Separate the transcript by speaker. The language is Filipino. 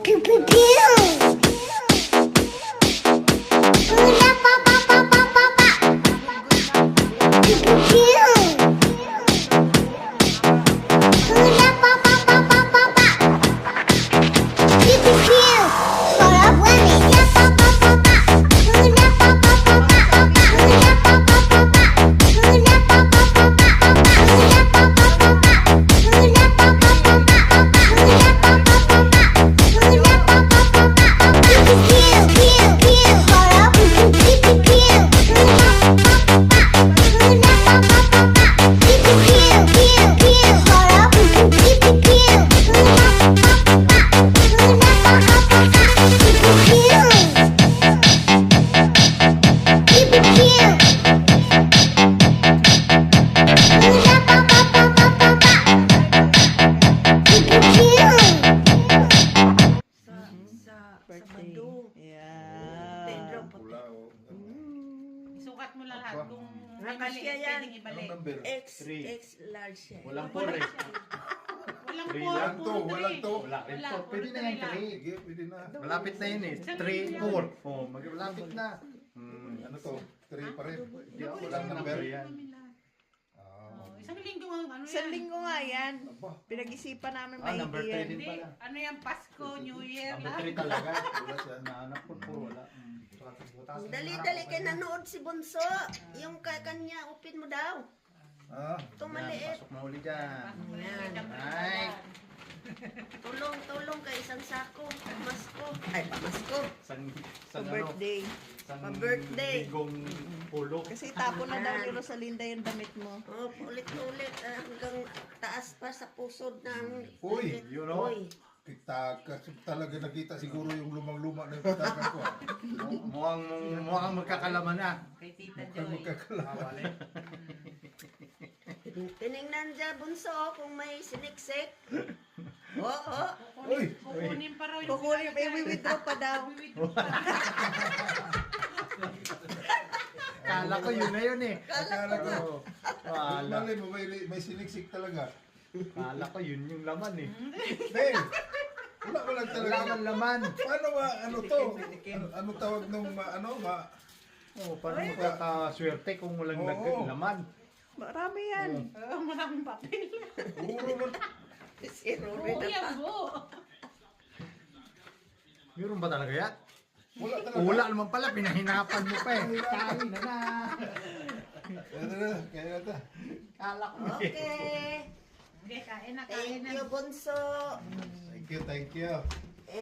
Speaker 1: Pew pew pew. Ula pa pa pa pa pa pa. Pew pew pew. Ula pa pa pa pa pa pa. Pew pew pew. Sarap wani ya pa pa pa pa. Ula pa pa pa pa pa pa. Ula pa pa pa pa. Ula pa pa pa pa pa. Ula pa pa pa pa. Ula pa pa pa pa pa. Ula pa pa pa pa. Ula pa pa pa pa.
Speaker 2: Sabado.
Speaker 3: Yeah.
Speaker 2: Tendro po.
Speaker 4: Isukat mo lahat kung may
Speaker 2: Nakasya
Speaker 4: maliit
Speaker 2: yan.
Speaker 4: pwedeng ibalik.
Speaker 2: X,
Speaker 5: Three.
Speaker 2: X large yan.
Speaker 5: Walang 4 eh.
Speaker 4: Walang
Speaker 5: Three
Speaker 4: four,
Speaker 5: lang
Speaker 4: puro
Speaker 6: walang
Speaker 4: three.
Speaker 6: to.
Speaker 5: Wala rin
Speaker 4: Wala,
Speaker 5: po.
Speaker 4: puro
Speaker 5: Pwede na
Speaker 4: three
Speaker 5: yung
Speaker 4: lang.
Speaker 5: 3.
Speaker 6: Sige, pwede na.
Speaker 5: Malapit na yun eh. 3, 4. Oh, malapit na.
Speaker 6: Ano to? 3 pa rin.
Speaker 5: Hindi ako
Speaker 6: Walang number.
Speaker 5: yan.
Speaker 6: Ah.
Speaker 4: Oh, isang linggo nga, ano
Speaker 3: Isang
Speaker 4: yan?
Speaker 3: linggo nga yan.
Speaker 6: Aba.
Speaker 3: Pinag-isipan namin
Speaker 5: Number
Speaker 3: maigi
Speaker 5: 3
Speaker 3: yan.
Speaker 5: din
Speaker 4: Hindi,
Speaker 5: pala.
Speaker 4: ano yan, Pasko, New Year
Speaker 5: Number
Speaker 4: lang.
Speaker 5: 3 talaga.
Speaker 6: Wala siya.
Speaker 5: Nahanap ko, puro wala.
Speaker 2: Dali-dali kay nanood si Bunso. Yung kanya, upin mo daw.
Speaker 6: Ah.
Speaker 2: Itong
Speaker 5: Yan,
Speaker 2: maliit.
Speaker 5: pasok na uli dyan.
Speaker 4: Ay.
Speaker 2: Tulong kay isang sako. Pamasko. Ay, pamasko.
Speaker 5: Isang,
Speaker 3: Sa
Speaker 5: isang ano,
Speaker 3: birthday.
Speaker 5: isang
Speaker 2: Pa-birthday.
Speaker 5: bigong pulo.
Speaker 3: Kasi tapo na daw ni Rosalinda yung damit mo.
Speaker 2: Oh, ulit-ulit hanggang taas pa sa pusod ng...
Speaker 6: Uy,
Speaker 5: you know?
Speaker 2: Uy.
Speaker 6: Pitaka. Talaga nakita siguro yung lumang-luma na yung pitaka ko. ah.
Speaker 5: Mukhang magkakalaman na.
Speaker 4: Kay Tita
Speaker 6: Ang
Speaker 4: Joy.
Speaker 6: magkakalaman.
Speaker 2: Tinignan dyan, Bunso, kung may siniksik. Oo.
Speaker 6: Uy!
Speaker 4: Kukunin pa raw yung
Speaker 3: Kukunin, withdraw pa daw.
Speaker 5: Kala ko yun na yun eh.
Speaker 6: Akala ko.
Speaker 5: Oo. Kala,
Speaker 6: Malay mo, may siniksik talaga.
Speaker 5: kala ko yun yung laman eh.
Speaker 6: Hey! Wala talaga.
Speaker 5: Laman laman.
Speaker 6: Paano ba, ano to? Ano tawag nung,
Speaker 5: Oh, paano magkakaswerte kung walang
Speaker 6: Oo.
Speaker 5: laman?
Speaker 3: Marami yan.
Speaker 4: Maraming papel.
Speaker 6: Puro man.
Speaker 2: Si Rory
Speaker 4: Oo,
Speaker 2: na
Speaker 4: yan,
Speaker 2: pa.
Speaker 4: oo.
Speaker 5: Meron ba talaga yan?
Speaker 6: Wala talaga.
Speaker 5: Wala naman pala, pinahinapan mo pa eh. Kain na na.
Speaker 6: Kaya na ta.
Speaker 5: Kala ko eh.
Speaker 2: Okay.
Speaker 4: Okay, kain na,
Speaker 2: Thank
Speaker 4: kain na.
Speaker 2: you, Bunso.
Speaker 6: Thank you.